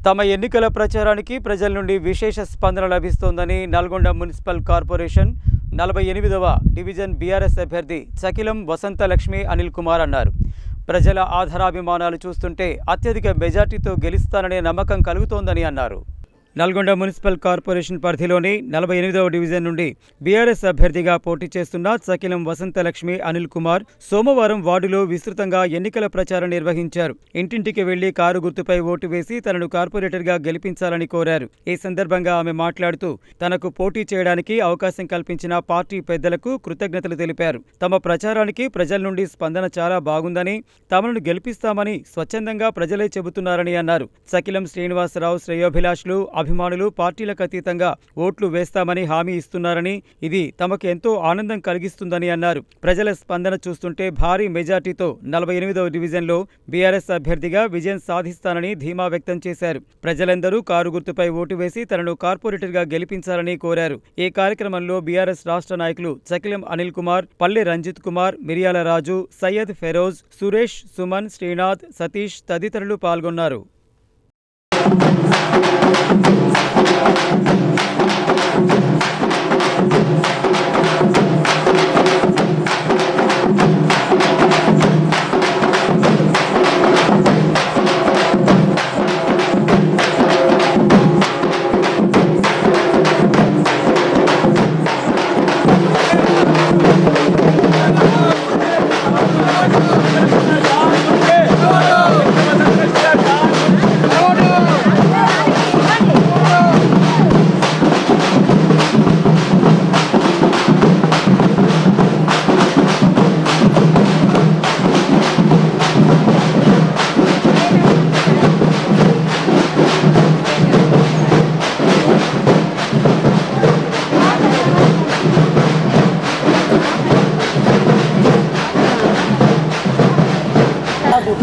తమ ఎన్నికల ప్రచారానికి ప్రజల నుండి విశేష స్పందన లభిస్తోందని నల్గొండ మున్సిపల్ కార్పొరేషన్ 48వ డివిజన్ బీఆర్ఎస్ అభ్యర్థి చకిలం వసంతలక్ష్మి అనిల్ కుమార్ అన్నారు. ప్రజల ఆధారాభిమానాలు చూస్తుంటే అత్యధిక మెజార్టీతో గెలుస్తాననే నమ్మకం కలుగుతోందని అన్నారు. నల్గొండ మున్సిపల్ కార్పొరేషన్ పరిధిలోని 48వ డివిజన్ నుండి బీఆర్ఎస్ అభ్యర్థిగా పోటీ చేస్తున్న చకిలం వసంతలక్ష్మి అనిల్ కుమార్ సోమవారం వార్డులో విస్తృతంగా ఎన్నికల ప్రచారం నిర్వహించారు. ఇంటింటికి వెళ్లి కారు గుర్తుపై ఓటు వేసి తనను కార్పొరేటర్గా గెలిపించాలని కోరారు. ఈ సందర్భంగా ఆమె మాట్లాడుతూ తనకు పోటీ చేయడానికి అవకాశం కల్పించిన పార్టీ పెద్దలకు కృతజ్ఞతలు తెలిపారు. తమ ప్రచారానికి ప్రజల నుండి స్పందన చాలా బాగుందని, తమను గెలిపిస్తామని స్వచ్ఛందంగా ప్రజలే చెబుతున్నారని అన్నారు. చకిలం శ్రీనివాసరావు శ్రేయోభిలాషులు అభిమానులు పార్టీలకు అతీతంగా ఓట్లు వేస్తామని హామీ ఇస్తున్నారని, ఇది తమకు ఎంతో ఆనందం కలిగిస్తుందని అన్నారు. ప్రజల స్పందన చూస్తుంటే భారీ మెజార్టీతో 48వ డివిజన్లో బీఆర్ఎస్ అభ్యర్థిగా విజయం సాధిస్తానని ధీమా వ్యక్తం చేశారు. ప్రజలందరూ కారు గుర్తుపై ఓటు వేసి తనను కార్పొరేటర్గా గెలిపించాలని కోరారు. ఈ కార్యక్రమంలో బీఆర్ఎస్ రాష్ట్ర నాయకులు చకిలం అనిల్ కుమార్, పల్లె రంజిత్ కుమార్, మిరియాల రాజు, సయ్యద్ ఫెరోజ్, సురేష్, సుమన్, శ్రీనాథ్, సతీష్ తదితరులు పాల్గొన్నారు.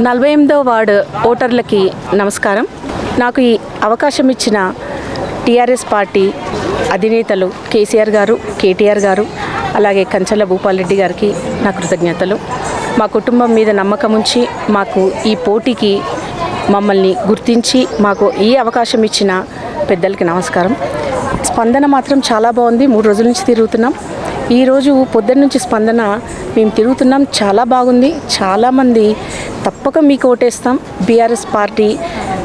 నలభై 48వ వార్డు ఓటర్లకి నమస్కారం. నాకు ఈ అవకాశం ఇచ్చిన టీఆర్ఎస్ పార్టీ అధినేతలు కేసీఆర్ గారు, కేటీఆర్ గారు, అలాగే కంచల భూపాల్ రెడ్డి గారికి నా కృతజ్ఞతలు. మా కుటుంబం మీద నమ్మకం ఉంచి మాకు ఈ పోటీకి మమ్మల్ని గుర్తించి మాకు ఈ అవకాశం ఇచ్చిన పెద్దలకి నమస్కారం. స్పందన మాత్రం చాలా బాగుంది. 3 రోజుల నుంచి తిరుగుతున్నాం. ఈరోజు పొద్దున్న నుంచి స్పందన మేము తిరుగుతున్నాం, చాలా బాగుంది. చాలామంది తప్పక మీకు ఓటేస్తాం, బీఆర్ఎస్ పార్టీ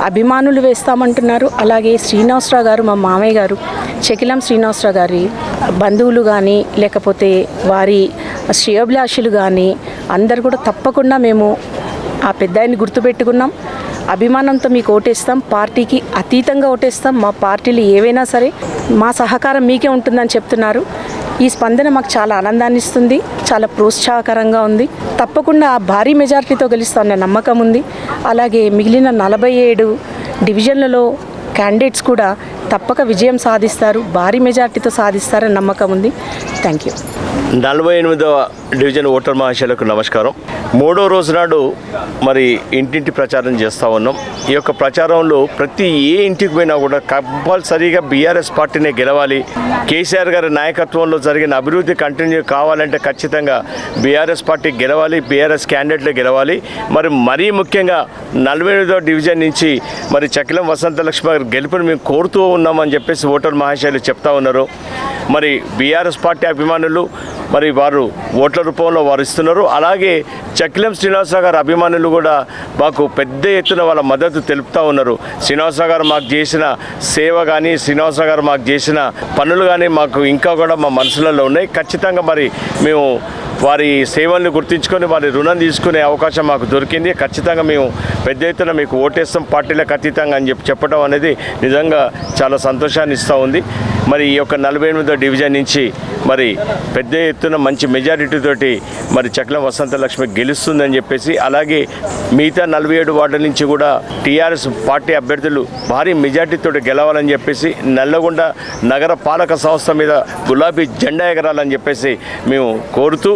అభిమానులు వేస్తామంటున్నారు. అలాగే శ్రీనివాసరావు గారు, మా మామయ్య గారు, చకిలం శ్రీనివాసరావు గారి బంధువులు కానీ లేకపోతే వారి శ్రేయోభిలాషులు కానీ అందరు కూడా తప్పకుండా మేము ఆ పెద్ద ఆయన్ని గుర్తుపెట్టుకున్నాం. అభిమానంతో మీకు ఓటేస్తాం, పార్టీకి అతీతంగా ఓటేస్తాం. మా పార్టీలు ఏవైనా సరే మా సహకారం మీకే ఉంటుందని చెప్తున్నారు. ఈ స్పందన మాకు చాలా ఆనందాన్ని ఇస్తుంది, చాలా ప్రోత్సాహకరంగా ఉంది. తప్పకుండా భారీ మెజారిటీతో గెలుస్తామన్న నమ్మకం ఉంది. అలాగే మిగిలిన 47 డివిజన్లలో క్యాండిడేట్స్ కూడా తప్పక విజయం సాధిస్తారు, భారీ మెజార్టీతో సాధిస్తారని నమ్మకం ఉంది. Thank you. 48వ డివిజన్ ఓటర్ మహాశయులకు నమస్కారం. 3వ రోజు నాడు మరి ఇంటింటి ప్రచారం చేస్తూ ఉన్నాం. ఈ యొక్క ప్రచారంలో ప్రతి ఏ ఇంటికి పోయినా కూడా కంపల్సరీగా బీఆర్ఎస్ పార్టీనే గెలవాలి, కేసీఆర్ గారి నాయకత్వంలో జరిగిన అభివృద్ధి కంటిన్యూ కావాలంటే ఖచ్చితంగా బీఆర్ఎస్ పార్టీ గెలవాలి, బీఆర్ఎస్ క్యాండిడేట్లే గెలవాలి. మరీ ముఖ్యంగా 48వ డివిజన్ నుంచి మరి చకిలం వసంతలక్ష్మి గారి గెలుపుని మేము కోరుతూ ఉన్నామని చెప్పేసి ఓటర్ మహాశయులు చెప్తా ఉన్నారు. మరి బీఆర్ఎస్ పార్టీ అభిమానులు మరి వారు ఓట్ల రూపంలో వారు ఇస్తున్నారు. అలాగే చకిలం శ్రీనివాసరావు గారు అభిమానులు కూడా మాకు పెద్ద ఎత్తున వాళ్ళ మద్దతు తెలుపుతూ ఉన్నారు. శ్రీనివాసరావు గారు మాకు చేసిన సేవ కానీ, శ్రీనివాసరావు గారు మాకు చేసిన పనులు కానీ మాకు ఇంకా కూడా మా మనసులలో ఉన్నాయి. ఖచ్చితంగా మరి మేము వారి సేవల్ని గుర్తించుకొని వారి రుణం తీసుకునే అవకాశం మాకు దొరికింది. ఖచ్చితంగా మేము పెద్ద ఎత్తున మీకు ఓటేస్తాం పార్టీలకు అతీతంగా అని చెప్పడం అనేది నిజంగా చాలా సంతోషాన్ని ఇస్తూ ఉంది. మరి ఈ యొక్క 48వ డివిజన్ నుంచి మరి పెద్ద ఎత్తున మంచి మెజారిటీతోటి మరి చకిలం వసంతలక్ష్మి గెలుస్తుందని చెప్పేసి, అలాగే మిగతా 47 వార్డుల నుంచి కూడా టీఆర్ఎస్ పార్టీ అభ్యర్థులు భారీ మెజారిటీతో గెలవాలని చెప్పేసి, నల్లగొండ నగర పాలక సంస్థ మీద గులాబీ జెండా ఎగరాలని చెప్పేసి మేము కోరుతూ